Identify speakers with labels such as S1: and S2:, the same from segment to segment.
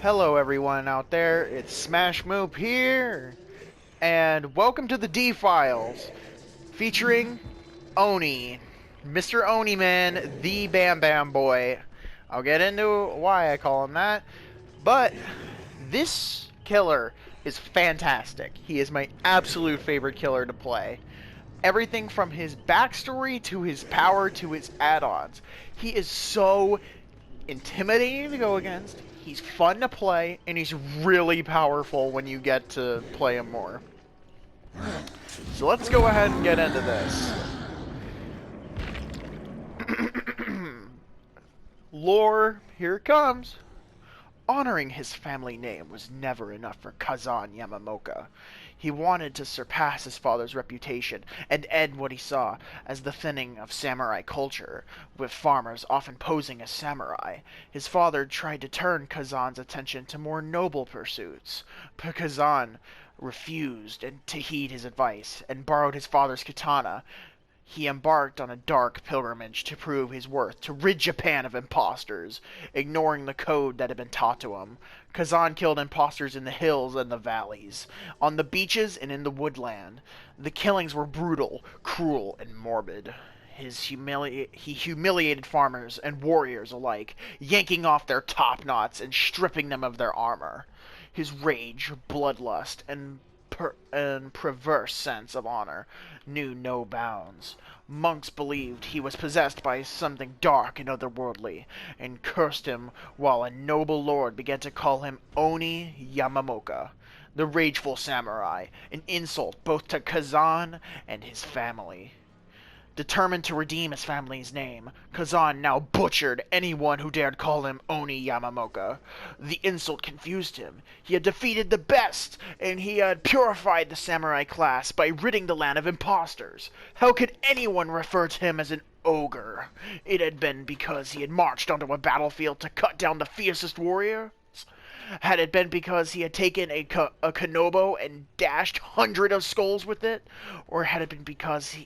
S1: Hello everyone out there, it's Smash Moop here, and welcome to the D-Files, featuring Oni, Mr. Oni Man, the Bam Bam Boy. I'll get into why I call him that, but this killer is fantastic. He is my absolute favorite killer to play. Everything from his backstory to his power to his add-ons. He is so intimidating to go against. He's fun to play, and he's really powerful when you get to play him more. So let's go ahead and get into this. Lore, here it comes. Honoring his family name was never enough for Kazan Yamamoka. He wanted to surpass his father's reputation and end what he saw as the thinning of samurai culture, with farmers often posing as samurai. His father tried to turn Kazan's attention to more noble pursuits, but Kazan refused to heed his advice and borrowed his father's katana. He embarked on a dark pilgrimage to prove his worth, to rid Japan of impostors, ignoring the code that had been taught to him. Kazan killed impostors in the hills and the valleys, on the beaches and in the woodland. The killings were brutal, cruel, and morbid. He humiliated farmers and warriors alike, yanking off their top knots and stripping them of their armor. His rage, bloodlust, and perverse sense of honor knew no bounds. Monks believed he was possessed by something dark and otherworldly, and cursed him, while a noble lord began to call him Oni Yamamoka, the rageful samurai, an insult both to Kazan and his family. Determined to redeem his family's name, Kazan now butchered anyone who dared call him Oni Yamamoka. The insult confused him. He had defeated the best, and he had purified the samurai class by ridding the land of impostors. How could anyone refer to him as an ogre? It had been because he had marched onto a battlefield to cut down the fiercest warrior? Had it been because he had taken a Kanobo and dashed hundreds of skulls with it? Or had it been because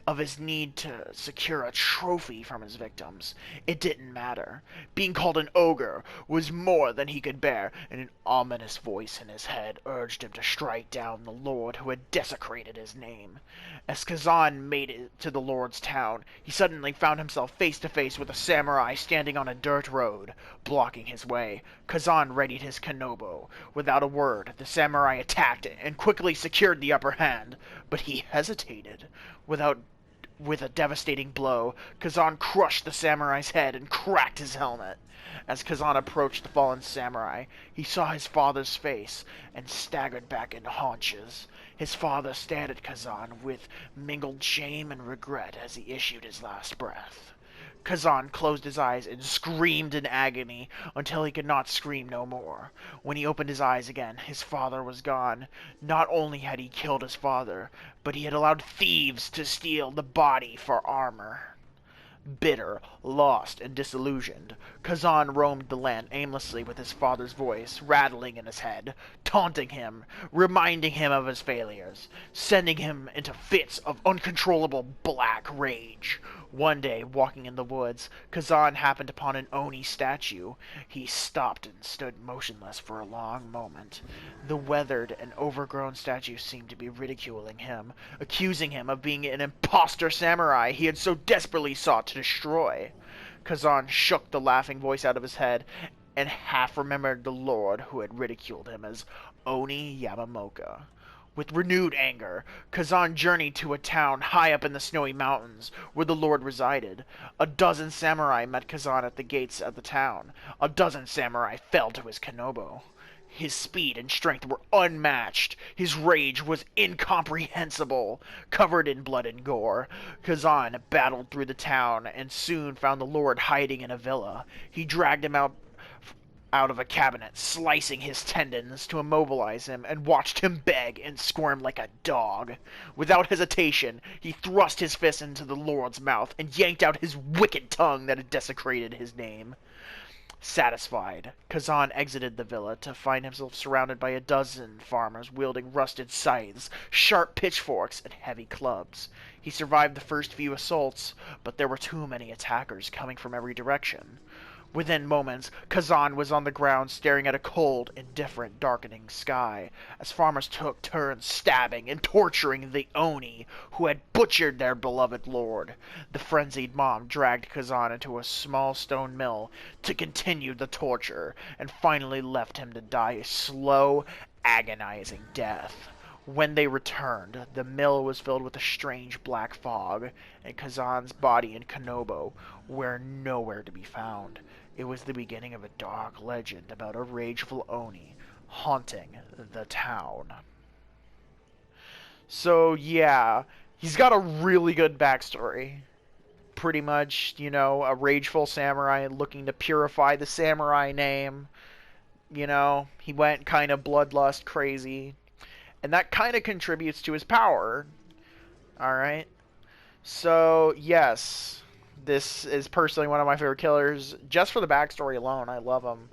S1: of his need to secure a trophy from his victims? It didn't matter. Being called an ogre was more than he could bear, and an ominous voice in his head urged him to strike down the lord who had desecrated his name. As Kazan made it to the lord's town, he suddenly found himself face to face with a samurai standing on a dirt road, blocking his way. Kazan readied his Kanobo. Without a word, the samurai attacked and quickly secured the upper hand, but he hesitated. With a devastating blow, Kazan crushed the samurai's head and cracked his helmet. As Kazan approached the fallen samurai, he saw his father's face and staggered back in haunches. His father stared at Kazan with mingled shame and regret as he issued his last breath. Kazan closed his eyes and screamed in agony until he could not scream no more. When he opened his eyes again, his father was gone. Not only had he killed his father, but he had allowed thieves to steal the body for armor. Bitter, lost, and disillusioned, Kazan roamed the land aimlessly with his father's voice rattling in his head, taunting him, reminding him of his failures, sending him into fits of uncontrollable black rage. One day, walking in the woods, Kazan happened upon an Oni statue. He stopped and stood motionless for a long moment. The weathered and overgrown statue seemed to be ridiculing him, accusing him of being an impostor samurai he had so desperately sought to destroy. Kazan shook the laughing voice out of his head and half remembered the lord who had ridiculed him as Oni Yamamoka. With renewed anger, Kazan journeyed to a town high up in the snowy mountains where the lord resided. A dozen samurai met Kazan at the gates of the town. A dozen samurai fell to his Kanobo. His speed and strength were unmatched. His rage was incomprehensible. Covered in blood and gore, Kazan battled through the town and soon found the lord hiding in a villa. He dragged him out of a cabinet, slicing his tendons to immobilize him, and watched him beg and squirm like a dog. Without hesitation, he thrust his fist into the lord's mouth and yanked out his wicked tongue that had desecrated his name. Satisfied, Kazan exited the villa to find himself surrounded by a dozen farmers wielding rusted scythes, sharp pitchforks, and heavy clubs. He survived the first few assaults, but there were too many attackers coming from every direction. Within moments, Kazan was on the ground staring at a cold, indifferent, darkening sky, as farmers took turns stabbing and torturing the Oni who had butchered their beloved lord. The frenzied mom dragged Kazan into a small stone mill to continue the torture, and finally left him to die a slow, agonizing death. When they returned, the mill was filled with a strange black fog, and Kazan's body and Konobo were nowhere to be found. It was the beginning of a dark legend about a rageful Oni haunting the town. So, yeah, he's got a really good backstory. Pretty much, a rageful samurai looking to purify the samurai name. He went kind of bloodlust crazy. And that kind of contributes to his power. Alright? So, yes. This is personally one of my favorite killers. Just for the backstory alone, I love him.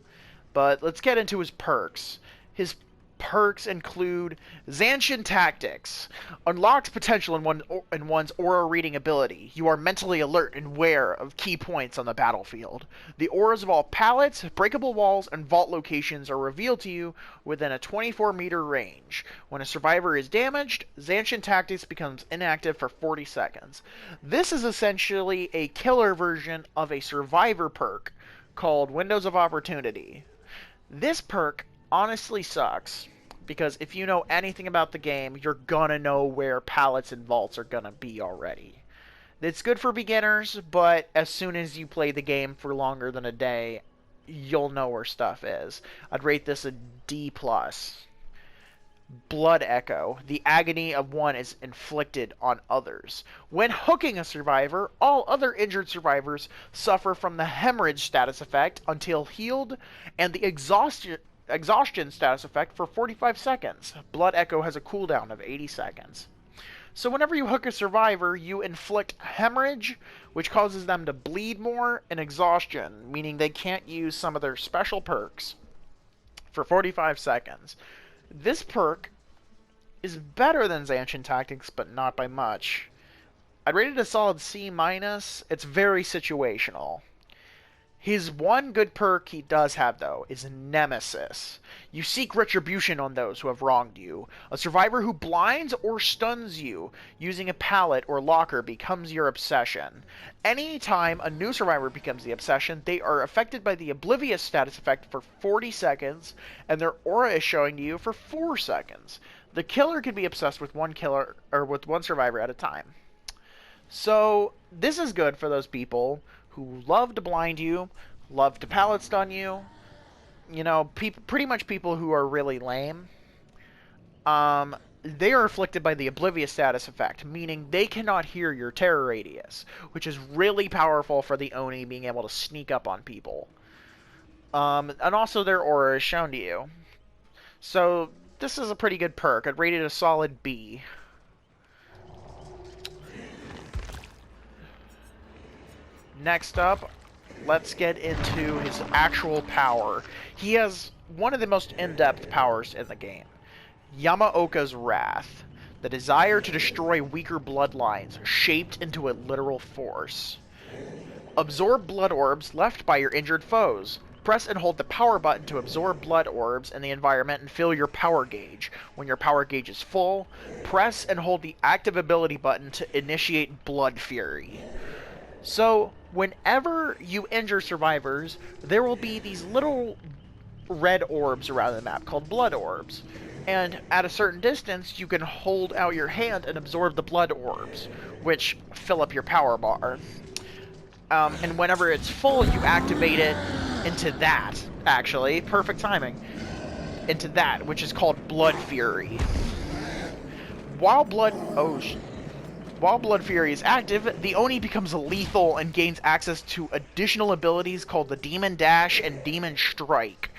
S1: But let's get into his perks. His perks include Zanshin Tactics. Unlocks potential in one's aura reading ability. You are mentally alert and aware of key points on the battlefield. The auras of all pallets, breakable walls, and vault locations are revealed to you within a 24-meter range. When a survivor is damaged, Zanshin Tactics becomes inactive for 40 seconds. This is essentially a killer version of a survivor perk called Windows of Opportunity. This perk honestly sucks, because if you know anything about the game, you're gonna know where pallets and vaults are gonna be already. It's good for beginners, but as soon as you play the game for longer than a day, you'll know where stuff is. I'd rate this a D+. Blood Echo. The agony of one is inflicted on others. When hooking a survivor, all other injured survivors suffer from the hemorrhage status effect until healed, and the exhaustion status effect for 45 seconds. Blood Echo has a cooldown of 80 seconds. So whenever you hook a survivor, you inflict hemorrhage, which causes them to bleed more, and exhaustion, meaning they can't use some of their special perks, for 45 seconds. This perk is better than Zanshin Tactics, but not by much. I'd rate it a solid C-. It's very situational. His one good perk he does have, though, is Nemesis. You seek retribution on those who have wronged you. A survivor who blinds or stuns you using a pallet or locker becomes your obsession. Anytime a new survivor becomes the obsession, they are affected by the Oblivious status effect for 40 seconds, and their aura is showing to you for 4 seconds. The killer can be obsessed with one survivor at a time. So, this is good for those people who love to blind you, love to pallet stun you, pretty much people who are really lame. They are afflicted by the Oblivious status effect, meaning they cannot hear your terror radius, which is really powerful for the Oni being able to sneak up on people. And also their aura is shown to you. So, this is a pretty good perk. I'd rate it a solid B. Next up, let's get into his actual power. He has one of the most in-depth powers in the game. Yamaoka's Wrath. The desire to destroy weaker bloodlines, shaped into a literal force. Absorb blood orbs left by your injured foes. Press and hold the power button to absorb blood orbs in the environment and fill your power gauge. When your power gauge is full, press and hold the active ability button to initiate Blood Fury. So, whenever you injure survivors, there will be these little red orbs around the map called blood orbs. And at a certain distance, you can hold out your hand and absorb the blood orbs, which fill up your power bar. And whenever it's full, you activate it into that, actually. Perfect timing. Into that, which is called Blood Fury. While Blood Fury is active, the Oni becomes lethal and gains access to additional abilities called the Demon Dash and Demon Strike.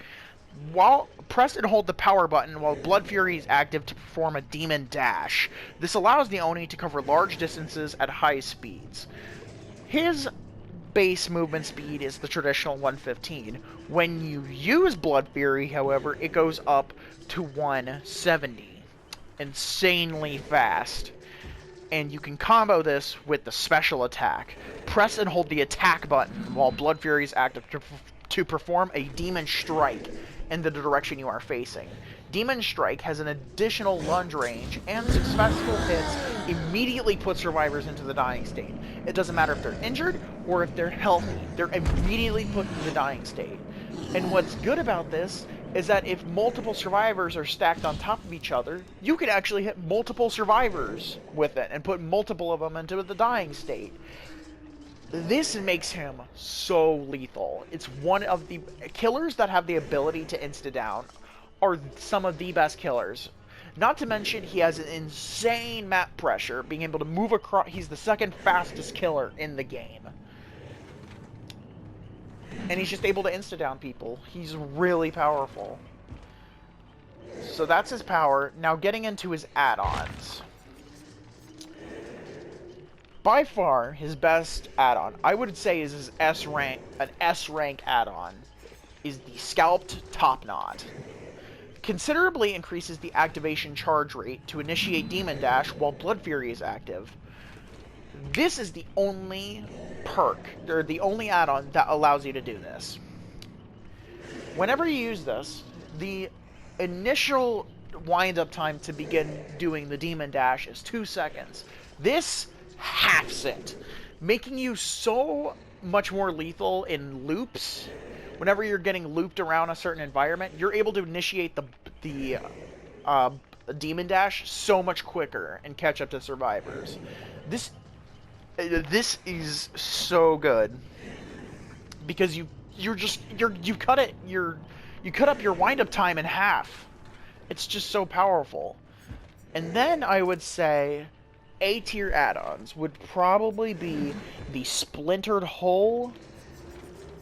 S1: Press and hold the power button while Blood Fury is active to perform a Demon Dash. This allows the Oni to cover large distances at high speeds. His base movement speed is the traditional 115. When you use Blood Fury, however, it goes up to 170. Insanely fast. and you can combo this with the special attack. Press and hold the attack button while Blood Fury is active to perform a Demon Strike in the direction you are facing. Demon Strike has an additional lunge range, and successful hits immediately put survivors into the dying state. It doesn't matter if they're injured or if they're healthy, they're immediately put into the dying state. And what's good about this is that if multiple survivors are stacked on top of each other, you can actually hit multiple survivors with it and put multiple of them into the dying state. This makes him so lethal. It's one of the killers that have the ability to insta-down are some of the best killers. Not to mention, he has an insane map pressure, being able to move across. He's the second fastest killer in the game. And he's just able to insta-down people. He's really powerful. So that's his power. Now getting into his add-ons. By far, his best add-on, I would say, is his S-rank, an S-rank add-on, is the Scalped Top Knot. Considerably increases the activation charge rate to initiate Demon Dash while Blood Fury is active. This is the only perk, or the only add-on that allows you to do this. Whenever you use this, the initial wind-up time to begin doing the Demon Dash is 2 seconds. This halves it, making you so much more lethal in loops. Whenever you're getting looped around a certain environment, you're able to initiate the Demon Dash so much quicker and catch up to survivors. This is so good because you cut up your wind-up time in half. It's just so powerful. And then I would say A-tier add-ons would probably be the Splintered Hull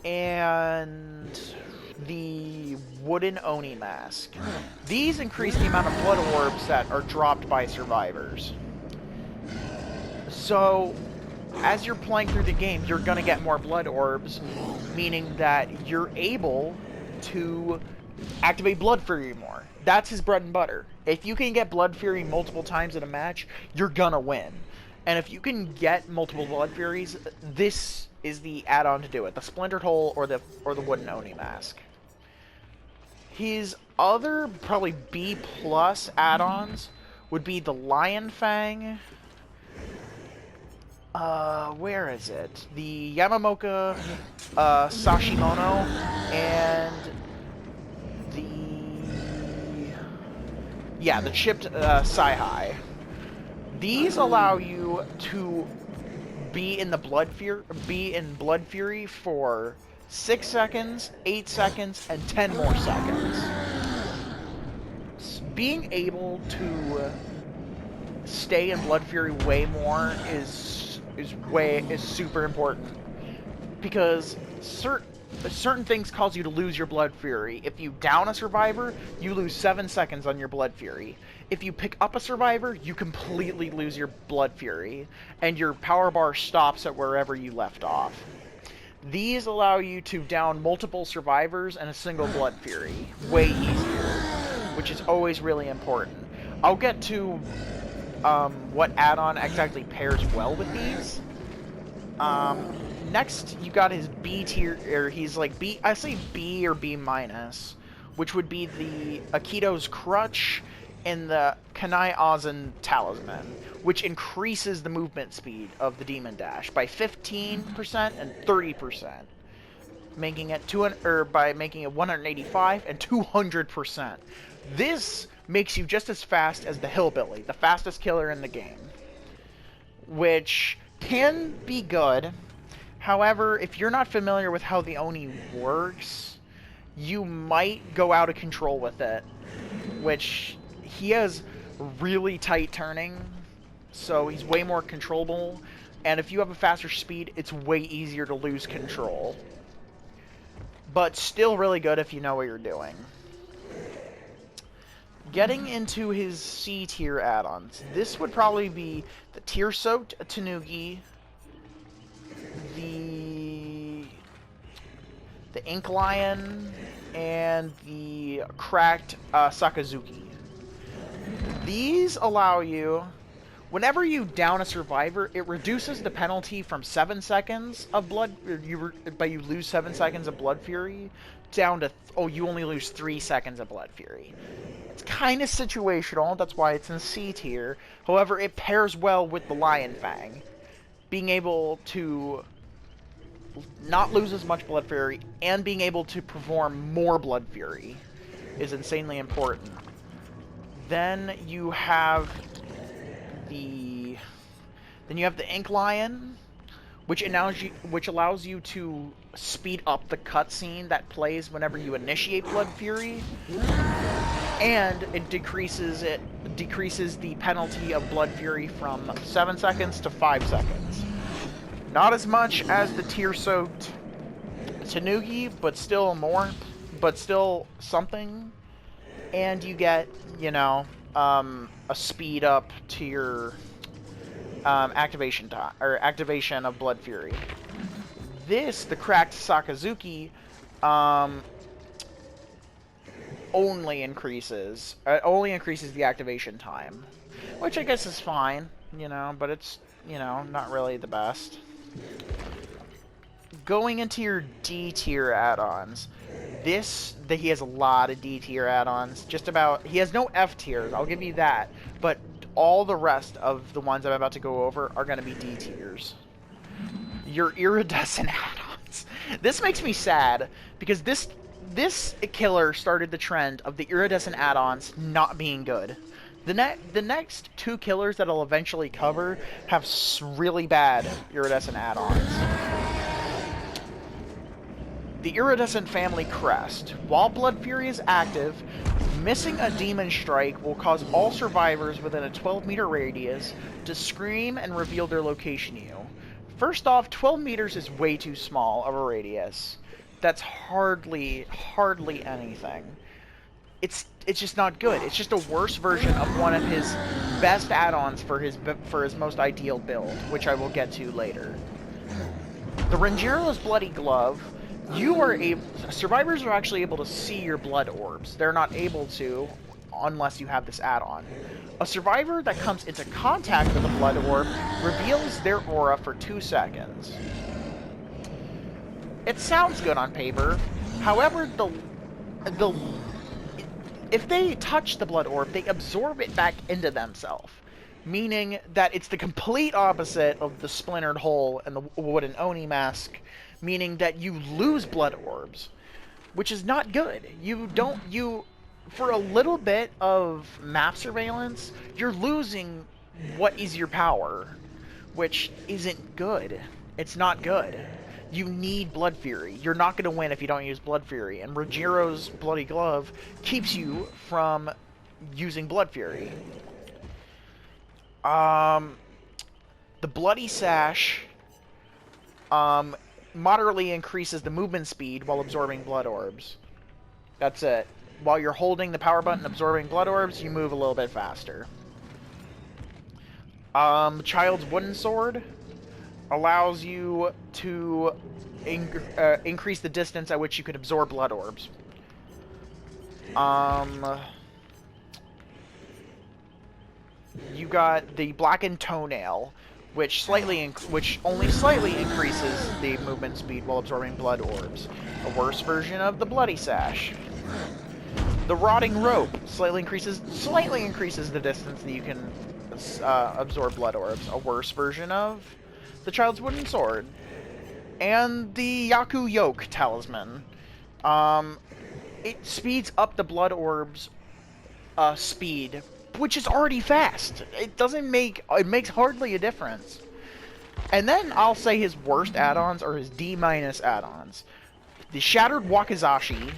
S1: and the Wooden Oni Mask. These increase the amount of blood orbs that are dropped by survivors. So, as you're playing through the game, you're going to get more blood orbs, meaning that you're able to activate Blood Fury more. That's his bread and butter. If you can get Blood Fury multiple times in a match, you're gonna win. And if you can get multiple Blood Furies, this is the add-on to do it. The Splintered Hull or the Wooden Oni Mask. His other, probably B+ add-ons would be the Lion Fang. Where is it? The Yamamoka Sashimono and the chipped Saihai. These allow you to be in Blood Fury for 6 seconds, 8 seconds, and 10 more seconds. Being able to stay in Blood Fury way more is super important, because certain things cause you to lose your Blood Fury. If you down a survivor, you lose 7 seconds on your Blood Fury. If you pick up a survivor, you completely lose your Blood Fury, and your power bar stops at wherever you left off. These allow you to down multiple survivors and a single Blood Fury way easier, which is always really important. I'll get to what add-on exactly pairs well with these. Next, you got his B tier, or he's like B, I say B or B-, which would be the Akito's Crutch and the Kanai Ozen Talisman, which increases the movement speed of the Demon Dash by 15% and 30%, making it 185 and 200%. This makes you just as fast as the Hillbilly, the fastest killer in the game, which can be good. However, if you're not familiar with how the Oni works, you might go out of control with it, which he has really tight turning, so he's way more controllable, and if you have a faster speed, it's way easier to lose control. But still really good if you know what you're doing. Getting into his C-tier add-ons, this would probably be the Tear-Soaked Tanuki, the Ink Lion, and the Cracked Sakazuki. These allow you, Whenever you down a survivor, it reduces the penalty from 7 seconds of blood, but you lose 7 seconds of Blood Fury, down to, you only lose 3 seconds of Blood Fury. It's kind of situational, that's why it's in C tier. However, it pairs well with the Lion Fang. Being able to not lose as much Blood Fury and being able to perform more Blood Fury is insanely important. Then you have the Ink Lion, which allows you to speed up the cutscene that plays whenever you initiate Blood Fury, and it decreases the penalty of Blood Fury from 7 seconds to 5 seconds. Not as much as the tear-soaked Tanuki, but still something. And you get, a speed up to your activation time, or activation of Blood Fury. The cracked Sakazuki, only increases the activation time, which I guess is fine, but it's, not really the best. Going into your D tier add-ons, he has a lot of D tier add-ons. He has no F tiers, I'll give you that, but all the rest of the ones I'm about to go over are going to be D tiers. Your iridescent add-ons. This makes me sad, because this killer started the trend of the iridescent add-ons not being good. The next 2 killers that I'll eventually cover have really bad iridescent add-ons. The Iridescent Family Crest. While Blood Fury is active, missing a Demon Strike will cause all survivors within a 12-meter radius to scream and reveal their location to you. First off, 12 meters is way too small of a radius. That's hardly anything. It's just not good. It's just a worse version of one of his best add-ons for his most ideal build, which I will get to later. The Renjiro's Bloody Glove. Survivors are actually able to see your blood orbs. They're not able to unless you have this add-on. A survivor that comes into contact with a blood orb reveals their aura for 2 seconds. It sounds good on paper. However, if they touch the blood orb, they absorb it back into themselves. Meaning that it's the complete opposite of the Splintered Hole and the Wooden Oni mask. Meaning that you lose blood orbs, which is not good. For a little bit of map surveillance, you're losing what is your power, which isn't good. It's not good. You need Blood Fury. You're not going to win if you don't use Blood Fury, and Renjiro's Bloody Glove keeps you from using Blood Fury. The Bloody Sash, moderately increases the movement speed while absorbing blood orbs. That's it. While you're holding the power button absorbing blood orbs, you move a little bit faster. Child's Wooden Sword allows you to increase the distance at which you can absorb blood orbs. You got the Blackened Toenail, which only slightly increases the movement speed while absorbing blood orbs. A worse version of the Bloody Sash. The Rotting Rope slightly increases the distance that you can absorb blood orbs. A worse version of the Child's Wooden Sword. And the Yaku Yoke Talisman. It speeds up the blood orbs speed, which is already fast. It makes hardly a difference. And then I'll say his worst add-ons are his D- add-ons. The Shattered Wakizashi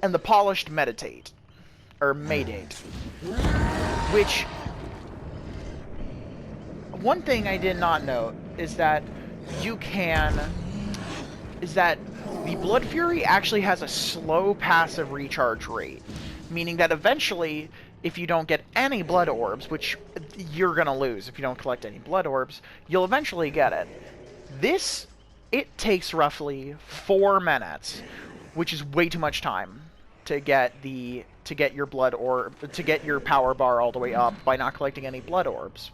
S1: and the Polished Meditate. Or Maydate. Which, one thing I did not note is that the Blood Fury actually has a slow passive recharge rate. Meaning that eventually, if you don't get any blood orbs, which you're going to lose if you don't collect any blood orbs, you'll eventually get it. It takes roughly 4 minutes, which is way too much time to get your blood orb, to get your power bar all the way up by not collecting any blood orbs.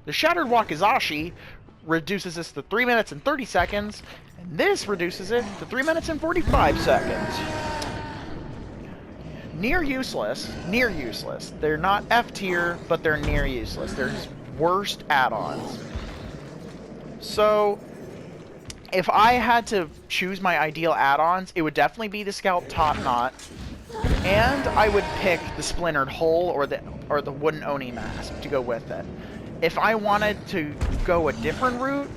S1: The Shattered Wakizashi reduces this to 3 minutes and 30 seconds, and this reduces it to 3 minutes and 45 seconds. Near useless. Near useless. They're not F tier, but they're near useless. They're just worst add-ons. So, if I had to choose my ideal add-ons, it would definitely be the Scalp Top Knot, and I would pick the Splintered Hull or the Wooden Oni Mask to go with it. If I wanted to go a different route,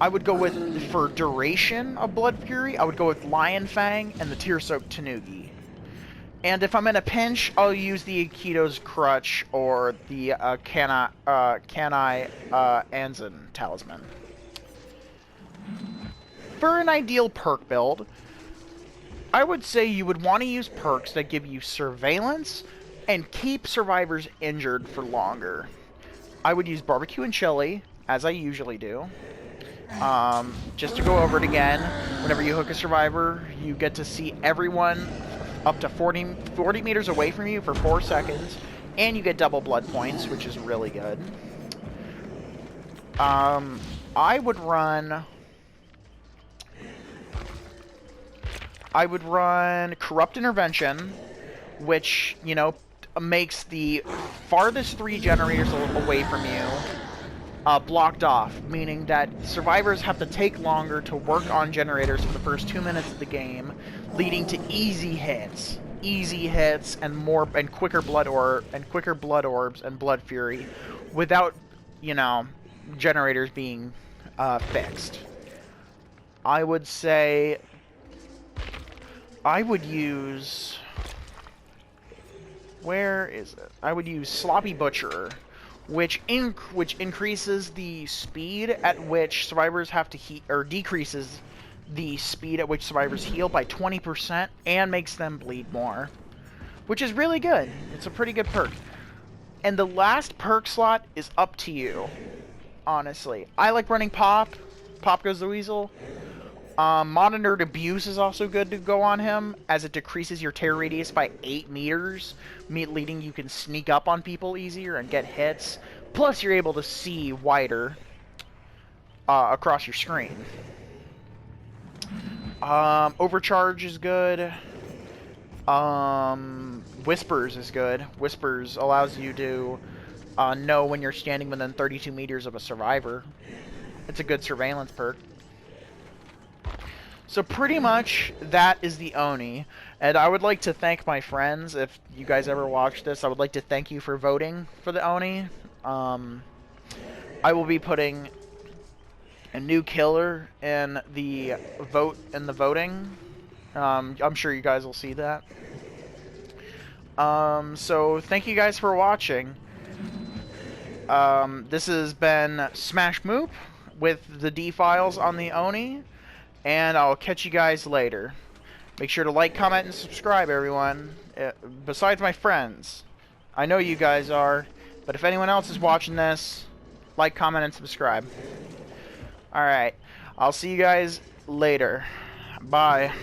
S1: I would go with, for duration of Blood Fury, I would go with Lion Fang and the Tear-Soaked Tanuki. And if I'm in a pinch, I'll use the Aikido's Crutch or the Kanai Anzen Talisman. For an ideal perk build, I would say you would want to use perks that give you surveillance and keep survivors injured for longer. I would use Barbecue and Chili, as I usually do. Just to go over it again, whenever you hook a survivor, you get to see everyone up to 40 meters away from you for 4 seconds, and you get double blood points, which is really good. I would run Corrupt Intervention, which, you know, makes the farthest 3 generators away from you blocked off, meaning that survivors have to take longer to work on generators for the first 2 minutes of the game, leading to easy hits and quicker blood orbs and blood fury, without, you know, generators being fixed. I would say I would use, where is it? I would use Sloppy Butcher, which increases the speed at which survivors have to heal, or decreases the speed at which survivors heal by 20% and makes them bleed more, which is really good. It's a pretty good perk. And the last perk slot is up to you, honestly. I like running Pop. Pop Goes the Weasel. Monitored Abuse is also good to go on him, as it decreases your tear radius by 8 meters, leading you can sneak up on people easier and get hits. Plus, you're able to see wider across your screen. Overcharge is good. Whispers is good. Whispers allows you to know when you're standing within 32 meters of a survivor. It's a good surveillance perk. So pretty much that is the Oni, and I would like to thank my friends. If you guys ever watch this, I would like to thank you for voting for the Oni. I will be putting a new killer in the voting. I'm sure you guys will see that. So thank you guys for watching. This has been Smash Moop with the D-Files on the Oni. And I'll catch you guys later. Make sure to like, comment, and subscribe, everyone. Besides my friends. I know you guys are. But if anyone else is watching this, like, comment, and subscribe. Alright. I'll see you guys later. Bye.